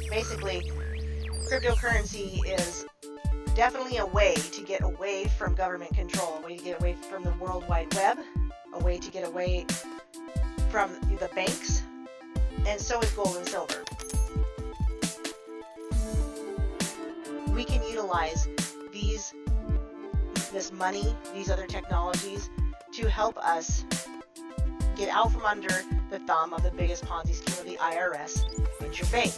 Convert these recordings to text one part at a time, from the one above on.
Basically, cryptocurrency is definitely a way to get away from government control, a way to get away from the World Wide Web, a way to get away from the banks, and so is gold and silver. We can utilize this money, these other technologies to help us get out from under the thumb of the biggest Ponzi scheme of the IRS and your bank.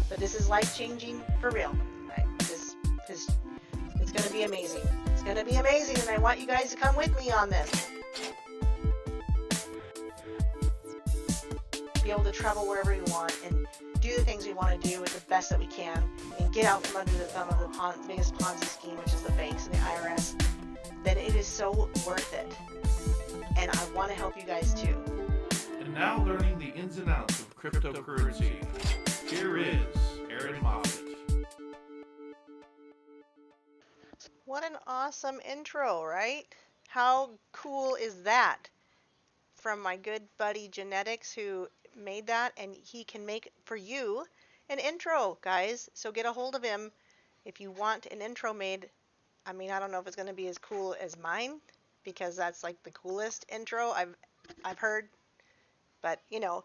But this is life-changing for real. It's going to be amazing. It's going to be amazing, and I want you guys to come with me on this. Be able to travel wherever we want and do the things we want to do with the best that we can and get out from under the thumb of the biggest Ponzi scheme, which is the banks and the IRS. Then it is so worth it. And I want to help you guys too. And now learning the ins and outs of cryptocurrency, here is Aaron Moffat. What an awesome intro, right? How cool is that? From my good buddy Genetix, who made that, and he can make for you an intro, guys. So get a hold of him if you want an intro made. I mean, I don't know if it's going to be as cool as mine, because that's like the coolest intro I've heard. But, you know,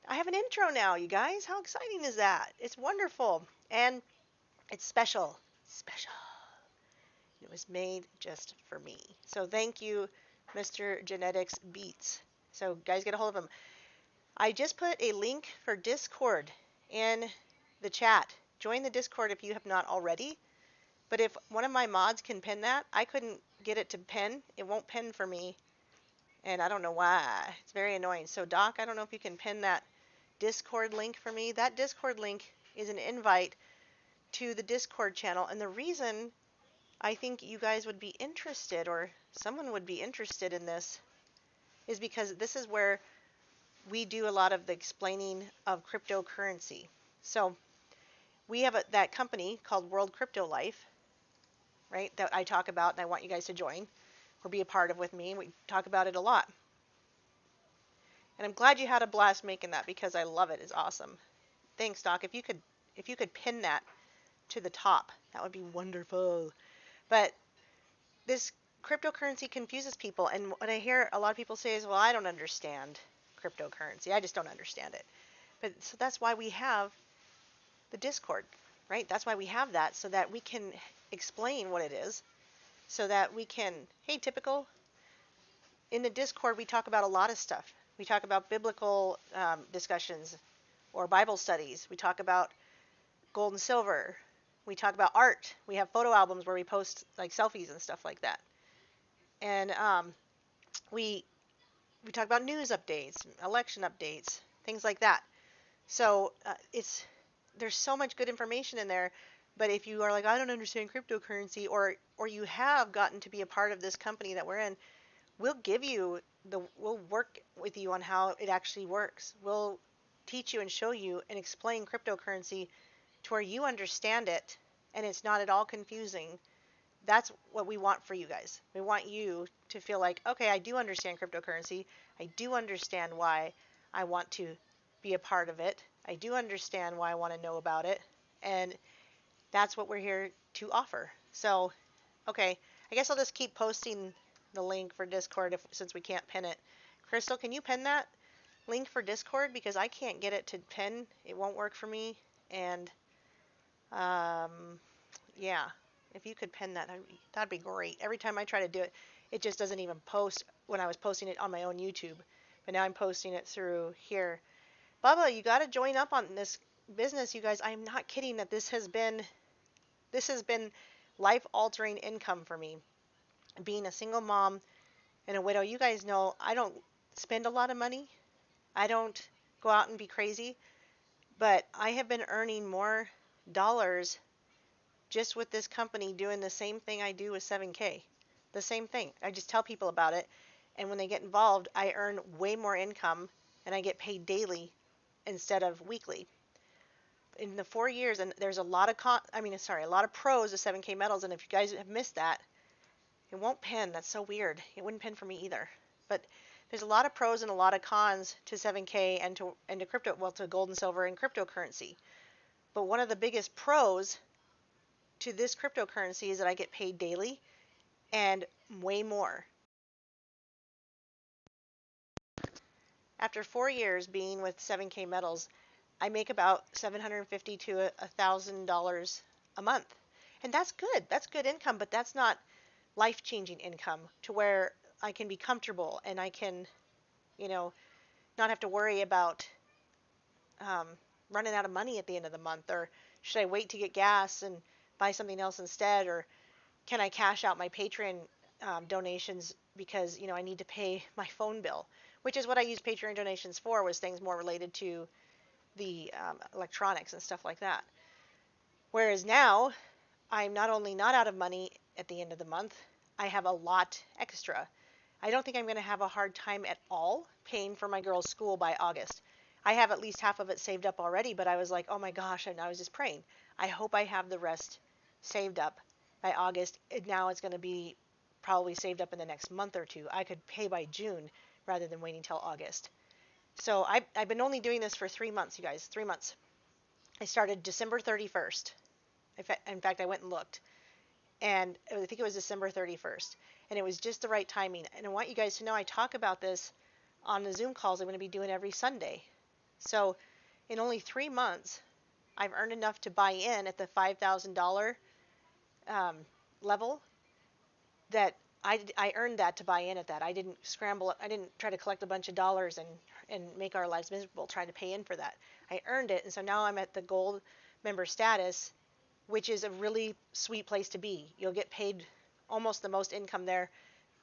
I have an intro now, you guys. How exciting is that? It's wonderful. And it's special. Special. It was made just for me. So thank you, Mr. Genetix Beats. So guys, get a hold of him. I just put a link for Discord in the chat. Join the Discord if you have not already. But if one of my mods can pin that, I couldn't get it to pin. It won't pin for me. And I don't know why. It's very annoying. So Doc, I don't know if you can pin that Discord link for me. That Discord link is an invite to the Discord channel. And the reason I think you guys would be interested, or someone would be interested in this, is because this is where we do a lot of the explaining of cryptocurrency. So we have that company called World Crypto Life, right, that I talk about, and I want you guys to join or be a part of with me. We talk about it a lot. And I'm glad you had a blast making that, because I love it. It's awesome. Thanks, Doc. If you could pin that to the top, that would be wonderful. But this cryptocurrency confuses people, and what I hear a lot of people say is, well, I don't understand cryptocurrency. I just don't understand it. But so that's why we have the Discord, right? That's why we have that, so that we can explain what it is, so that we can, hey, typical. In the Discord, we talk about a lot of stuff. We talk about biblical discussions or Bible studies. We talk about gold and silver. We talk about art. We have photo albums where we post like selfies and stuff like that. And we talk about news updates, election updates, things like that. So there's so much good information in there. But if you are like, I don't understand cryptocurrency, or you have gotten to be a part of this company that we're in, we'll work with you on how it actually works. We'll teach you and show you and explain cryptocurrency to where you understand it and it's not at all confusing. That's what we want for you guys. We want you to feel like, okay, I do understand cryptocurrency. I do understand why I want to be a part of it. I do understand why I want to know about it. And that's what we're here to offer. So, okay, I guess I'll just keep posting the link for Discord since we can't pin it. Crystal, can you pin that link for Discord? Because I can't get it to pin. It won't work for me. And yeah, if you could pin that, that'd be great. Every time I try to do it, it just doesn't even post when I was posting it on my own YouTube. But now I'm posting it through here. Bubba, you got to join up on this business, you guys. I'm not kidding that this has been life-altering income for me. Being a single mom and a widow, you guys know I don't spend a lot of money. I don't go out and be crazy. But I have been earning more dollars just with this company doing the same thing I do with 7K. The same thing. I just tell people about it. And when they get involved, I earn way more income and I get paid daily instead of weekly. In the 4 years, and there's a lot of a lot of pros of 7K metals, and if you guys have missed that, it won't pin. That's so weird. It wouldn't pin for me either. But there's a lot of pros and a lot of cons to 7K and to crypto, well, to gold and silver and cryptocurrency. But one of the biggest pros to this cryptocurrency is that I get paid daily and way more. After 4 years being with 7K Metals, I make about $750 to $1,000 a month. And that's good. That's good income, but that's not life-changing income to where I can be comfortable and I can, you know, not have to worry about um, running out of money at the end of the month, or should I wait to get gas and buy something else instead, or can I cash out my Patreon donations because I need to pay my phone bill, which is what I use Patreon donations for, was things more related to the electronics and stuff like that. Whereas now, I'm not only not out of money at the end of the month, I have a lot extra. I don't think I'm going to have a hard time at all paying for my girls' school by August. I have at least half of it saved up already, but I was like, oh my gosh, and I was just praying. I hope I have the rest saved up by August. Now it's going to be probably saved up in the next month or two. I could pay by June rather than waiting till August. So I've been only doing this for 3 months, you guys, 3 months. I started December 31st. In fact, I went and looked, and I think it was December 31st, and it was just the right timing. And I want you guys to know I talk about this on the Zoom calls I'm going to be doing every Sunday. So in only 3 months, I've earned enough to buy in at the $5,000 um, level that I earned that to buy in at that. I didn't scramble. I didn't try to collect a bunch of dollars and make our lives miserable trying to pay in for that. I earned it, and so now I'm at the gold member status, which is a really sweet place to be. You'll get paid almost the most income there.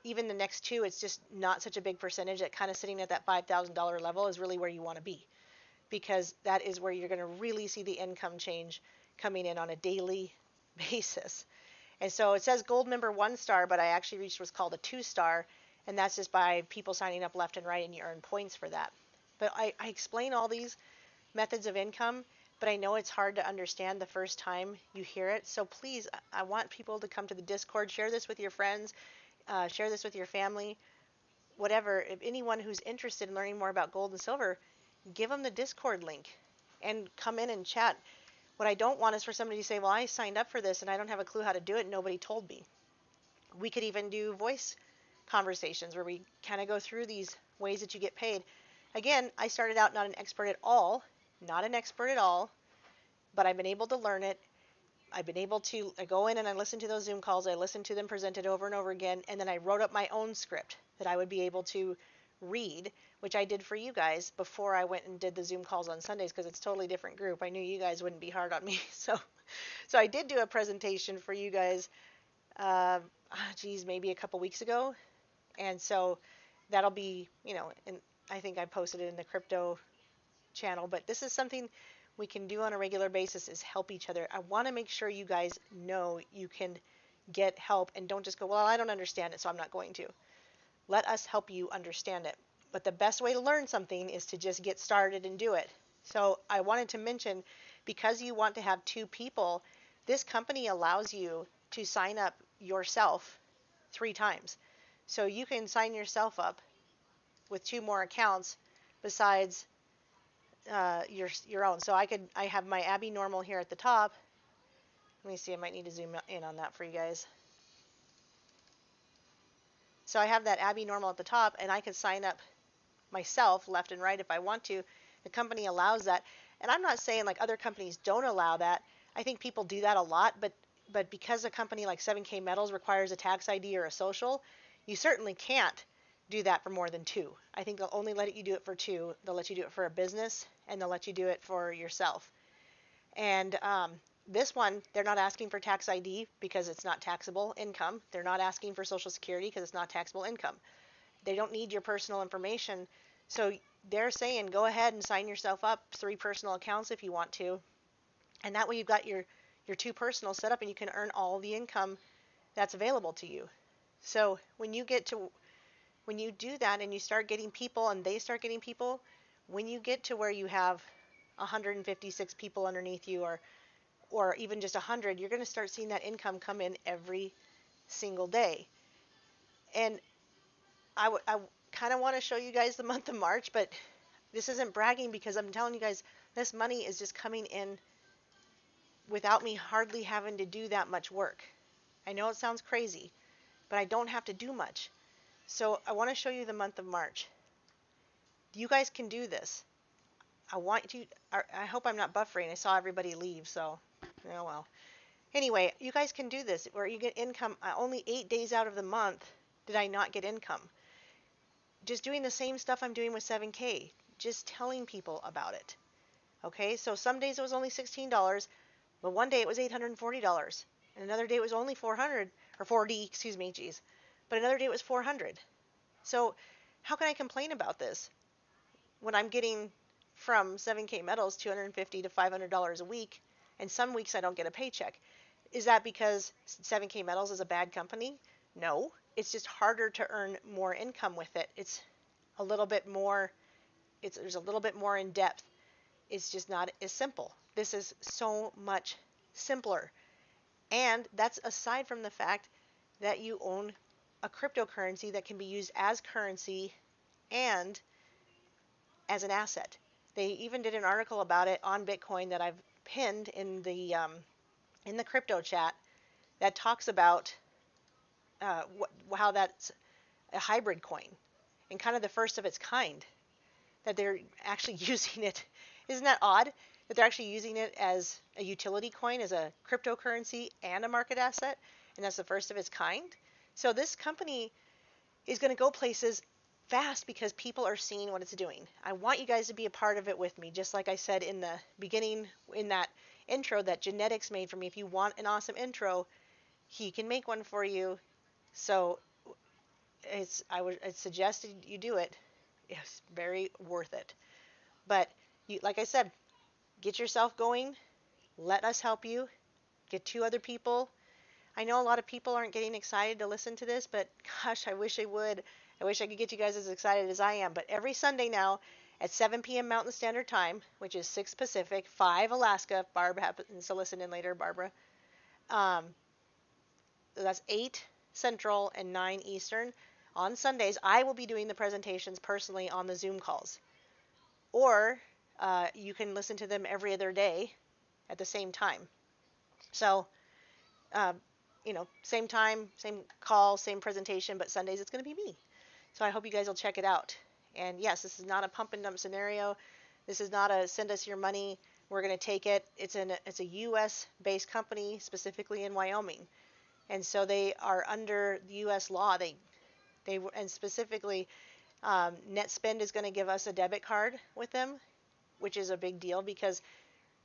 Even the next two, it's just not such a big percentage. That kind of sitting at that $5,000 level is really where you want to be, because that is where you're going to really see the income change coming in on a daily basis. And so it says gold member 1 star, but I actually reached what's called a 2 star, and that's just by people signing up left and right, and you earn points for that. But I explain all these methods of income, but I know it's hard to understand the first time you hear it. So please, I want people to come to the Discord, share this with your friends, share this with your family, whatever. If anyone who's interested in learning more about gold and silver, give them the Discord link and come in and chat. What I don't want is for somebody to say, well, I signed up for this and I don't have a clue how to do it. Nobody told me. We could even do voice conversations where we kind of go through these ways that you get paid. Again, I started out not an expert at all, not an expert at all, but I've been able to learn it. I've been able to go in and I listen to those Zoom calls. I listen to them presented over and over again, and then I wrote up my own script that I would be able to read, which I did for you guys before I went and did the Zoom calls on Sundays, because it's a totally different group. I knew you guys wouldn't be hard on me, so I did do a presentation for you guys. Maybe a couple weeks ago, and so that'll be, and I think I posted it in the crypto channel. But this is something we can do on a regular basis, is help each other. I want to make sure you guys know you can get help and don't just go, well, I don't understand it, so I'm not going to. Let us help you understand it. But the best way to learn something is to just get started and do it. So I wanted to mention, because you want to have 2 people, this company allows you to sign up yourself 3 times. So you can sign yourself up with 2 more accounts besides your own. So I have my Abby Normal here at the top. Let me see, I might need to zoom in on that for you guys. So I have that Abby Normal at the top, and I can sign up myself left and right if I want to. The company allows that. And I'm not saying like other companies don't allow that. I think people do that a lot, but because a company like 7K Metals requires a tax ID or a social, you certainly can't do that for more than 2. I think they'll only let you do it for 2. They'll let you do it for a business, and they'll let you do it for yourself. And this one, they're not asking for tax ID because it's not taxable income. They're not asking for Social Security because it's not taxable income. They don't need your personal information. So they're saying go ahead and sign yourself up 3 personal accounts if you want to. And that way you've got your 2 personal set up, and you can earn all the income that's available to you. So when you do that and you start getting people and they start getting people, when you get to where you have 156 people underneath you, or even just 100, you're going to start seeing that income come in every single day. And I kind of want to show you guys the month of March, but this isn't bragging because I'm telling you guys this money is just coming in without me hardly having to do that much work. I know it sounds crazy, but I don't have to do much. So I want to show you the month of March. You guys can do this. I want you. I hope I'm not buffering. I saw everybody leave, so oh well. Anyway, you guys can do this where you get income. Only 8 days out of the month did I not get income. Just doing the same stuff I'm doing with 7K. Just telling people about it. Okay, so some days it was only $16, but one day it was $840, and another day it was only 400 or 40. Excuse me, geez. But another day it was 400. So how can I complain about this when I'm getting from 7K metals $250 to $500 a week, and some weeks I don't get a paycheck? Is that because 7K metals is a bad company? No, it's just harder to earn more income with it. It's a little bit more. There's a little bit more in depth. It's just not as simple. This is so much simpler, and that's aside from the fact that you own a cryptocurrency that can be used as currency and as an asset. They even did an article about it on Bitcoin that I've pinned in the crypto chat that talks about how that's a hybrid coin and kind of the first of its kind, that they're actually using it. Isn't that odd that they're actually using it as a utility coin, as a cryptocurrency and a market asset, and that's the first of its kind? So this company is going to go places fast because people are seeing what it's doing. I want you guys to be a part of it with me, just like I said in the beginning in that intro that Genetix made for me. If you want an awesome intro, he can make one for you. So I suggested you do it. It's very worth it. But you, like I said, get yourself going. Let us help you. Get two other people. I know a lot of people aren't getting excited to listen to this, but gosh, I wish they would. I wish I could get you guys as excited as I am. But every Sunday now at 7 p.m. Mountain Standard Time, which is 6 Pacific, 5 Alaska. Barb happens to listen in later, Barbara. Um, that's 8 Central and 9 Eastern. On Sundays, I will be doing the presentations personally on the Zoom calls. Or you can listen to them every other day at the same time. So, uh, same time, same call, same presentation, but Sundays it's going to be me. So I hope you guys will check it out. And yes, this is not a pump and dump scenario. This is not a send us your money, we're going to take it. It's a U.S. based company, specifically in Wyoming, and so they are under the U.S. law. They and specifically NetSpend is going to give us a debit card with them, which is a big deal because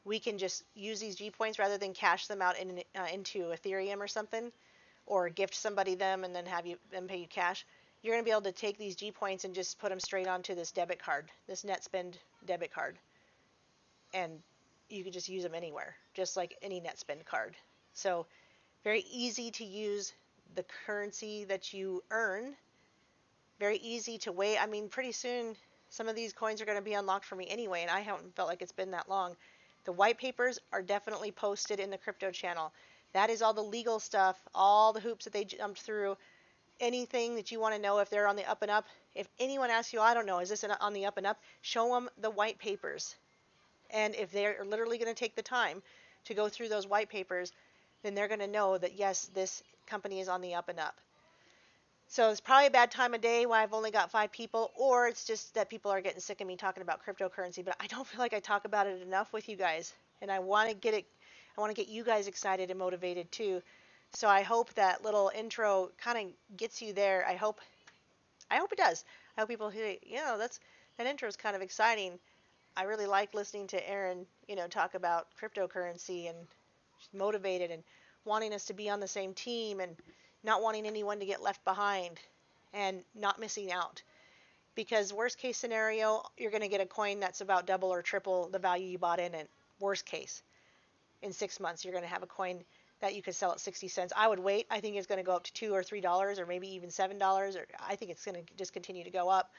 we can just use these G points rather than cash them out into Ethereum or something, or gift somebody them and then have them pay you cash. You're going to be able to take these G points and just put them straight onto this debit card, this NetSpend debit card, and you can just use them anywhere, just like any NetSpend card. So very easy to use the currency that you earn. Very easy to wait. I mean, pretty soon some of these coins are going to be unlocked for me anyway, and I haven't felt like it's been that long. The white papers are definitely posted in the crypto channel. That is all the legal stuff, all the hoops that they jumped through, anything that you want to know if they're on the up and up. If anyone asks you, I don't know, is this on the up and up? Show them the white papers. And if they're literally going to take the time to go through those white papers, then they're going to know that, yes, this company is on the up and up. So it's probably a bad time of day why I've only got 5 people, or it's just that people are getting sick of me talking about cryptocurrency. But I don't feel like I talk about it enough with you guys, and I want to get it. I want to get you guys excited and motivated too. So I hope that little intro kind of gets you there. I hope it does. I hope people hear, that intro is kind of exciting. I really like listening to Aaron, talk about cryptocurrency, and she's motivated and wanting us to be on the same team and not wanting anyone to get left behind and not missing out. Because worst case scenario, you're going to get a coin that's about double or triple the value you bought in it. Worst case, in 6 months, you're going to have a coin that you could sell at 60 cents. I would wait. I think it's going to go up to $2 or $3 or maybe even $7. Or I think it's going to just continue to go up.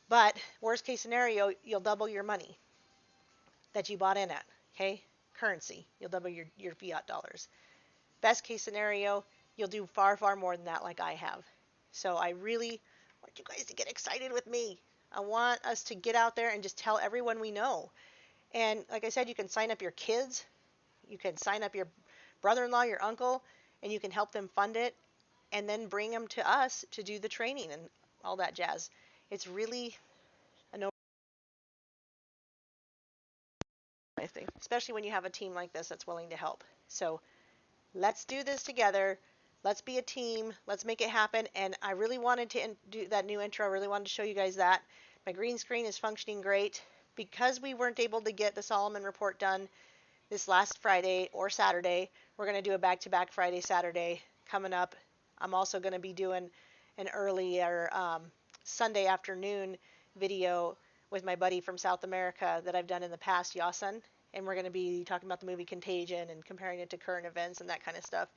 But worst case scenario, you'll double your money that you bought in at. Okay, currency. You'll double your fiat dollars. Best case scenario, you'll do far, far more than that like I have. So I really want you guys to get excited with me. I want us to get out there and just tell everyone we know. And like I said, you can sign up your kids, you can sign up your brother-in-law, your uncle, and you can help them fund it and then bring them to us to do the training and all that jazz. It's really a no, I think, especially when you have a team like this that's willing to help. So let's do this together. Let's be a team. Let's make it happen. And I really wanted to do that new intro. I really wanted to show you guys that. My green screen is functioning great. Because we weren't able to get the Solomon report done this last Friday or Saturday, we're going to do a back-to-back Friday, Saturday coming up. I'm also going to be doing an earlier Sunday afternoon video with my buddy from South America that I've done in the past, Yasin. And we're going to be talking about the movie Contagion and comparing it to current events and that kind of stuff.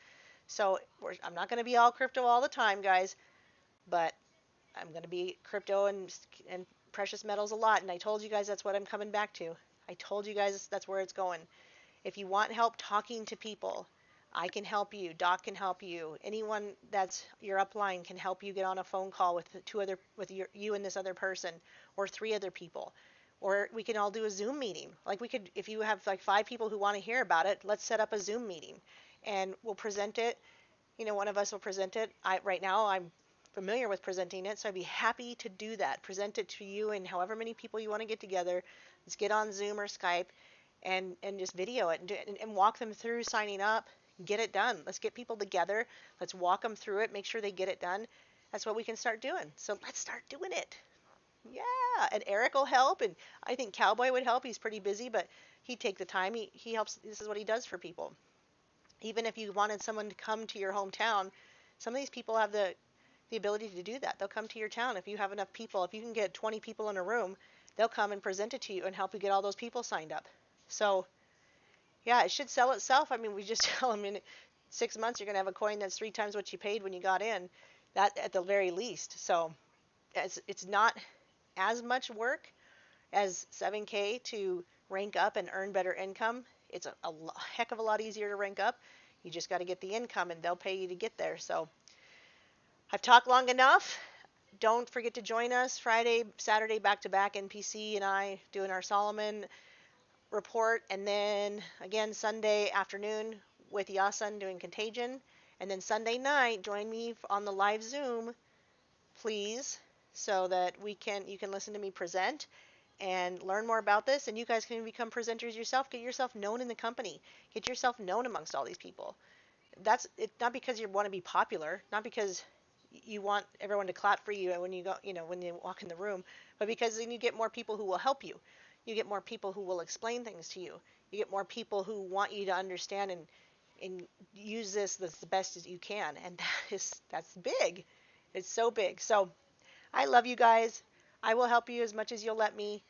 So I'm not going to be all crypto all the time, guys, but I'm going to be crypto and precious metals a lot. And I told you guys that's what I'm coming back to. I told you guys that's where it's going. If you want help talking to people, I can help you. Doc can help you. Anyone that's your upline can help you get on a phone call with you and this other person, or 3 other people. Or we can all do a Zoom meeting. Like we could, if you have like 5 people who want to hear about it, let's set up a Zoom meeting and we'll present it. One of us will present it. Right now I'm familiar with presenting it, so I'd be happy to do that. Present it to you and however many people you want to get together. Let's get on Zoom or Skype and just video it and walk them through signing up. Get it done. Let's get people together. Let's walk them through it. Make sure they get it done. That's what we can start doing. So let's start doing it. Yeah, and Eric will help, and I think Cowboy would help. He's pretty busy, but he'd take the time. He helps. This is what he does for people. Even if you wanted someone to come to your hometown, some of these people have the ability to do that. They'll come to your town if you have enough people. If you can get 20 people in a room, they'll come and present it to you and help you get all those people signed up. So, yeah, it should sell itself. I mean, we just tell them in 6 months you're going to have a coin that's 3 times what you paid when you got in. That at the very least. So, it's not as much work as 7K to rank up and earn better income. It's a heck of a lot easier to rank up. You just got to get the income and they'll pay you to get there. So I've talked long enough. Don't forget to join us Friday, Saturday, back-to-back, NPC and I doing our Solomon report. And then again, Sunday afternoon with Yasin doing Contagion. And then Sunday night, join me on the live Zoom, please, so that you can listen to me present and learn more about this, and you guys can become presenters yourself. Get yourself known in the company. Get yourself known amongst all these people. That's it. Not because you want to be popular, not because you want everyone to clap for you when you go, when you walk in the room, but because then you get more people who will help you. You get more people who will explain things to you. You get more people who want you to understand and use this the best as you can, and that's big. It's so big. So I love you guys. I will help you as much as you'll let me.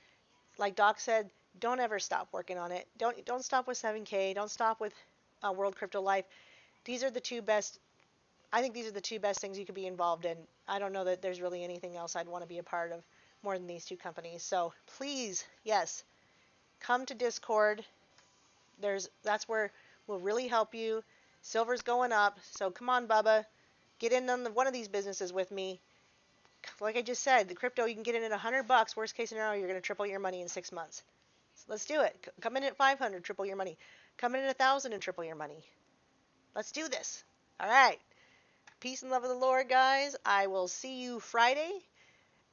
Like Doc said, don't ever stop working on it. Don't stop with 7K. Don't stop with World Crypto Life. These are the 2 best. I think these are the 2 best things you could be involved in. I don't know that there's really anything else I'd want to be a part of more than these 2 companies. So please, yes, come to Discord. That's where we'll really help you. Silver's going up, so come on, Bubba, get in on one of these businesses with me. Like I just said, the crypto, you can get in at $100. Worst case scenario, you're going to triple your money in 6 months. So let's do it. Come in at 500, triple your money. Come in at 1,000 and triple your money. Let's do this. All right. Peace and love of the Lord, guys. I will see you Friday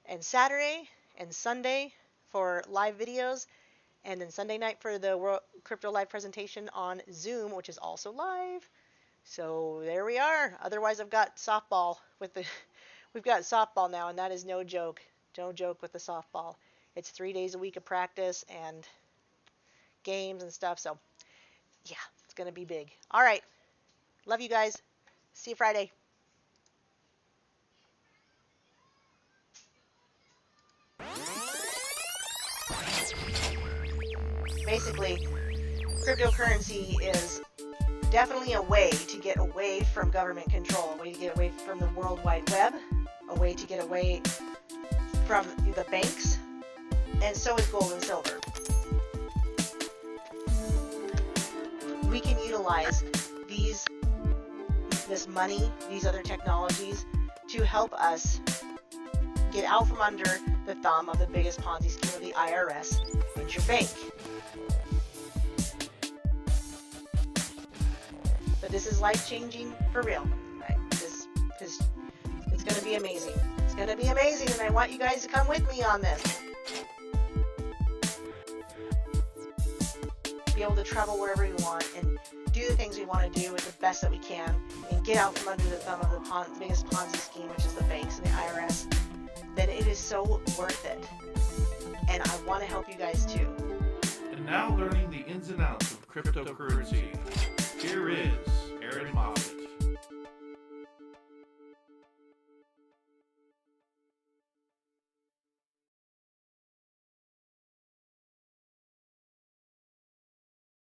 and Saturday and Sunday for live videos, and then Sunday night for the World Crypto Live presentation on Zoom, which is also live. So there we are. Otherwise, I've got softball with the. We've got softball now, and that is no joke. No joke with the softball. It's 3 days a week of practice and games and stuff. So, yeah, it's going to be big. All right. Love you guys. See you Friday. Basically, cryptocurrency is definitely a way to get away from government control, a way to get away from the World Wide Web, a way to get away from the banks, and so is gold and silver. We can utilize this money, these other technologies to help us get out from under the thumb of the biggest Ponzi scheme of the IRS and your bank. But this is life-changing for real. This it's going to be amazing. It's going to be amazing, and I want you guys to come with me on this. Be able to travel wherever we want and do the things we want to do with the best that we can and get out from under the thumb of the biggest Ponzi scheme, which is the banks and the IRS. Then it is so worth it. And I want to help you guys too. And now learning the ins and outs of cryptocurrency.